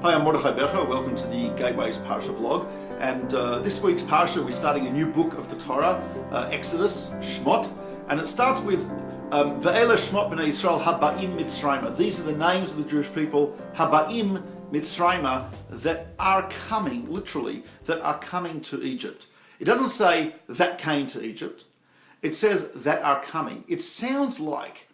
Hi, I'm Mordechai Becher. Welcome to the Gateway's Parsha vlog. And this week's Parsha, we're starting a new book of the Torah, Exodus, Shmot. And it starts with Ve'ela Shmot b'nei Yisrael haba'im Mitzrayma. These are the names of the Jewish people, haba'im Mitzrayma, that are coming, literally, that are coming to Egypt. It doesn't say that came to Egypt. It says that are coming. It sounds like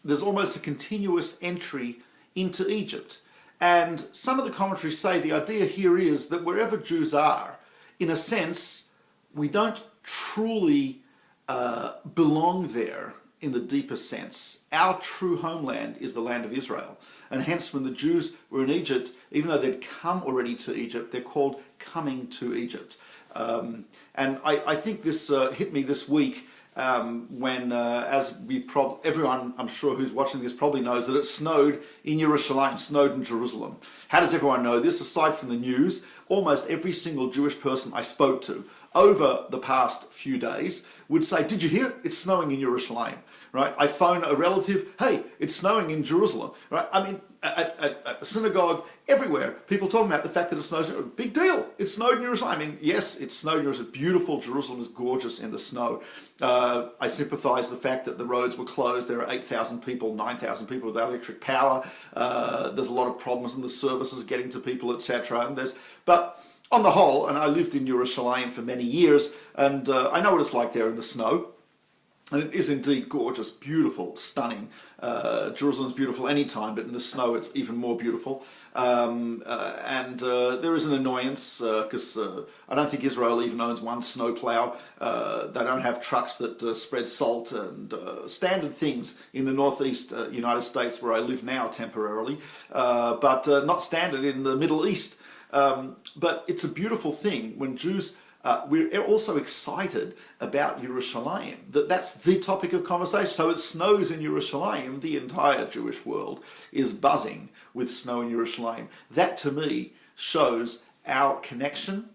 there's almost a continuous entry into Egypt. And some of the commentaries say the idea here is that wherever Jews are, in a sense, we don't truly belong there in the deepest sense. Our true homeland is the land of Israel. And hence when the Jews were in Egypt, even though they'd come already to Egypt, they're called coming to Egypt. And I think this hit me this week when, as everyone I'm sure who's watching this probably knows that it snowed in Yerushalayim, snowed in Jerusalem. How does everyone know this? Aside from the news, almost every single Jewish person I spoke to over the past few days would say, "Did you hear? It's snowing in Yerushalayim." Right? I phone a relative, "Hey, it's snowing in Jerusalem." Right? I mean, at the synagogue, everywhere, people talking about the fact that it snows. Big deal. It snowed in Jerusalem. I mean, yes, it snowed in Jerusalem. Beautiful. Jerusalem is gorgeous in the snow. I sympathize the fact that the roads were closed. There are 8,000 people, 9,000 people without electric power. There's a lot of problems in the services getting to people, etc. But on the whole, and I lived in Yerushalayim for many years, and I know what it's like there in the snow. And it is indeed gorgeous, beautiful, stunning. Jerusalem's beautiful anytime, but in the snow it's even more beautiful. There is an annoyance because I don't think Israel even owns one snowplow. They don't have trucks that spread salt and standard things in the northeast United States where I live now temporarily, but not standard in the Middle East. But it's a beautiful thing when Jews... we're also excited about Yerushalayim, that's the topic of conversation. So it snows in Yerushalayim, the entire Jewish world is buzzing with snow in Yerushalayim. That to me shows our connection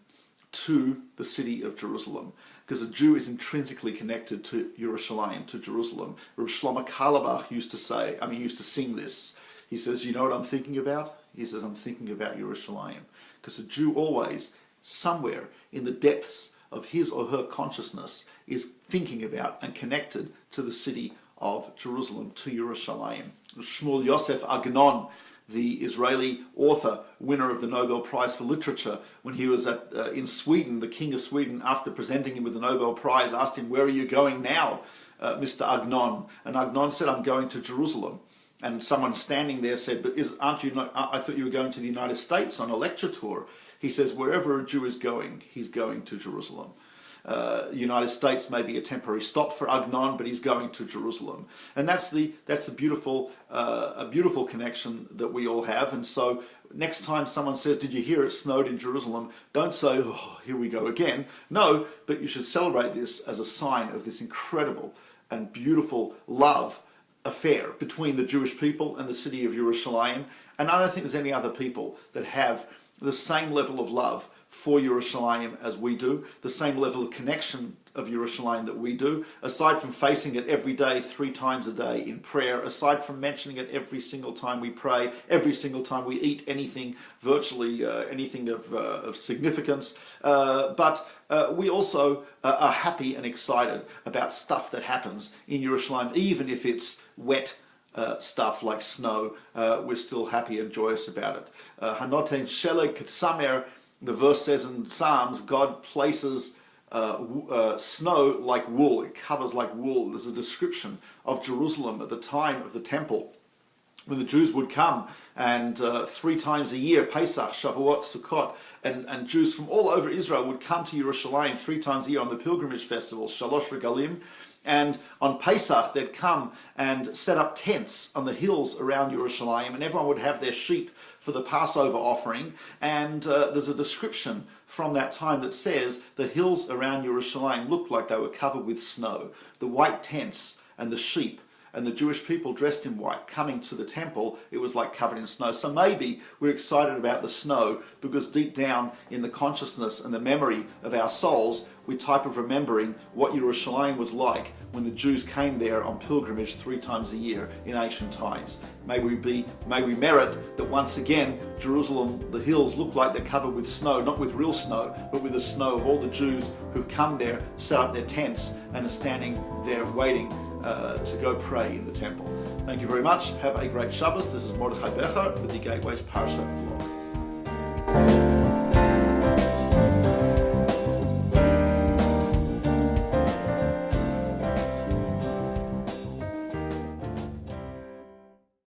to the city of Jerusalem, because a Jew is intrinsically connected to Yerushalayim, to Jerusalem. Rabbi Shlomo Carlebach used to sing this. He says, "You know what I'm thinking about?" He says, "I'm thinking about Yerushalayim." Because a Jew always, somewhere in the depths of his or her consciousness, is thinking about and connected to the city of Jerusalem, to Yerushalayim. Shmuel Yosef Agnon, the Israeli author, winner of the Nobel Prize for Literature, when he was in Sweden, the King of Sweden, after presenting him with the Nobel Prize, asked him, "Where are you going now, Mr. Agnon?" And Agnon said, "I'm going to Jerusalem." And someone standing there said, "But aren't you not? I thought you were going to the United States on a lecture tour." He says, wherever a Jew is going, he's going to Jerusalem. United States may be a temporary stop for Agnon, but he's going to Jerusalem. And that's the beautiful, a beautiful connection that we all have. And so next time someone says, "Did you hear it snowed in Jerusalem?" don't say, "Oh, here we go again." No, but you should celebrate this as a sign of this incredible and beautiful love affair between the Jewish people and the city of Yerushalayim. And I don't think there's any other people that have the same level of love for Yerushalayim as we do, the same level of connection of Yerushalayim that we do, aside from facing it every day, 3 times a day in prayer, aside from mentioning it every single time we pray, every single time we eat anything, virtually anything of significance. But we also are happy and excited about stuff that happens in Yerushalayim, even if it's wet stuff like snow. We're still happy and joyous about it. Hanoten sheleg ketsamer, the verse says in Psalms, God places snow like wool. It covers like wool. There's a description of Jerusalem at the time of the temple, when the Jews would come and 3 times a year, Pesach, Shavuot, Sukkot, and Jews from all over Israel would come to Yerushalayim 3 times a year on the pilgrimage festival, Shalosh Regalim. And on Pesach, they'd come and set up tents on the hills around Yerushalayim, and everyone would have their sheep for the Passover offering. And there's a description from that time that says the hills around Yerushalayim looked like they were covered with snow. The white tents and the sheep and the Jewish people dressed in white coming to the temple, it was like covered in snow. So maybe we're excited about the snow because deep down in the consciousness and the memory of our souls, we're type of remembering what Yerushalayim was like when the Jews came there on pilgrimage 3 times a year in ancient times. May we merit that once again Jerusalem, the hills look like they're covered with snow, not with real snow, but with the snow of all the Jews who've come there, set up their tents, and are standing there waiting to go pray in the temple. Thank you very much. Have a great Shabbos. This is Mordechai Becher with the Gateway's Parshat vlog.